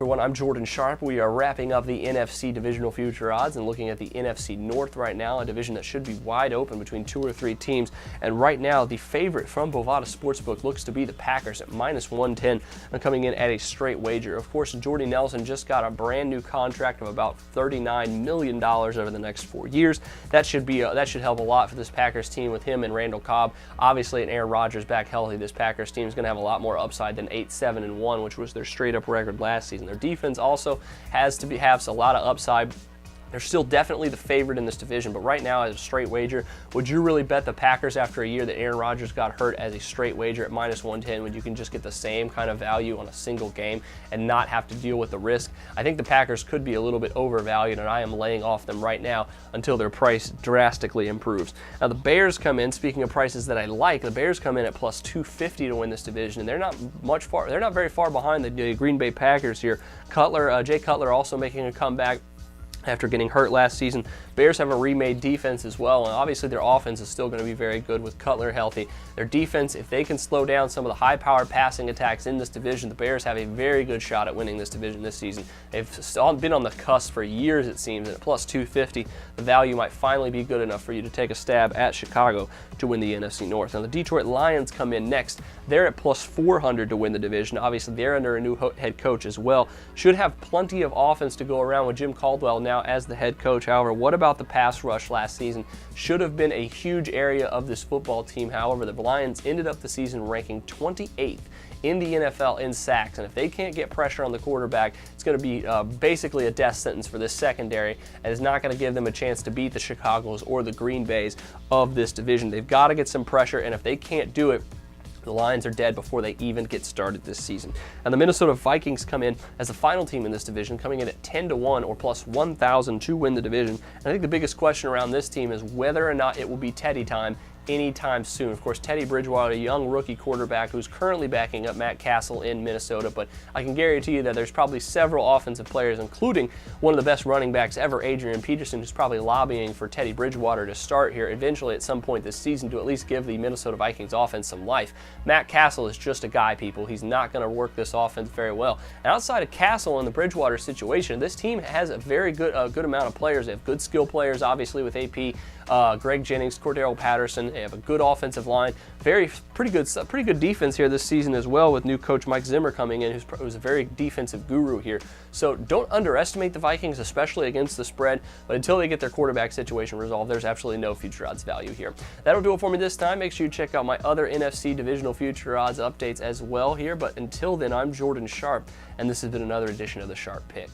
Everyone, I'm Jordan Sharp. We are wrapping up the NFC divisional future odds and looking at the NFC North right now, a division that should be wide open between 2 or 3 teams. And right now, the favorite from Bovada Sportsbook looks to be the Packers at -110 and coming in at a straight wager. Of course, Jordy Nelson just got a brand new contract of about $39 million over the next 4 years. That should help a lot for this Packers team with him and Randall Cobb. Obviously, and Aaron Rodgers back healthy, this Packers team is going to have a lot more upside than 8-7-1, which was their straight-up record last season. Their defense also has a lot of upside. They're still definitely the favorite in this division, but right now as a straight wager, would you really bet the Packers after a year that Aaron Rodgers got hurt as a straight wager at -110 when you can just get the same kind of value on a single game and not have to deal with the risk? I think the Packers could be a little bit overvalued, and I am laying off them right now until their price drastically improves. Now the Bears come in, speaking of prices that I like, the Bears come in at +250 to win this division, and they're not very far behind the Green Bay Packers here. Jay Cutler also making a comeback after getting hurt last season. Bears have a remade defense as well, and obviously their offense is still going to be very good with Cutler healthy. Their defense, if they can slow down some of the high-powered passing attacks in this division, the Bears have a very good shot at winning this division this season. They've been on the cusp for years, it seems, and at +250, the value might finally be good enough for you to take a stab at Chicago to win the NFC North. Now the Detroit Lions come in next. They're at +400 to win the division. Obviously, they're under a new head coach as well. Should have plenty of offense to go around with Jim Caldwell now as the head coach. However, what about the pass rush last season? Should have been a huge area of this football team. However, the Lions ended up the season ranking 28th in the NFL in sacks, and if they can't get pressure on the quarterback, it's going to be basically a death sentence for this secondary, and it's not going to give them a chance to beat the Chicagos or the Green Bays of this division. They've got to get some pressure, and if they can't do it, the Lions are dead before they even get started this season. And the Minnesota Vikings come in as the final team in this division, coming in at 10-1 or +1,000 to win the division. And I think the biggest question around this team is whether or not it will be Teddy time anytime soon. Of course, Teddy Bridgewater, a young rookie quarterback who's currently backing up Matt Castle in Minnesota, but I can guarantee you that there's probably several offensive players, including one of the best running backs ever, Adrian Peterson, who's probably lobbying for Teddy Bridgewater to start here eventually at some point this season to at least give the Minnesota Vikings offense some life. Matt Castle is just a guy, people. He's not going to work this offense very well. And outside of Castle and the Bridgewater situation, this team has a very good amount of players. They have good skill players, obviously, with AP, Greg Jennings, Cordero Patterson. They have a good offensive line, pretty good defense here this season as well, with new coach Mike Zimmer coming in, who's a very defensive guru here. So don't underestimate the Vikings, especially against the spread, but until they get their quarterback situation resolved, there's absolutely no future odds value here. That'll do it for me this time. Make sure you check out my other NFC divisional future odds updates as well here, but until then, I'm Jordan Sharp, and this has been another edition of the Sharp Pick.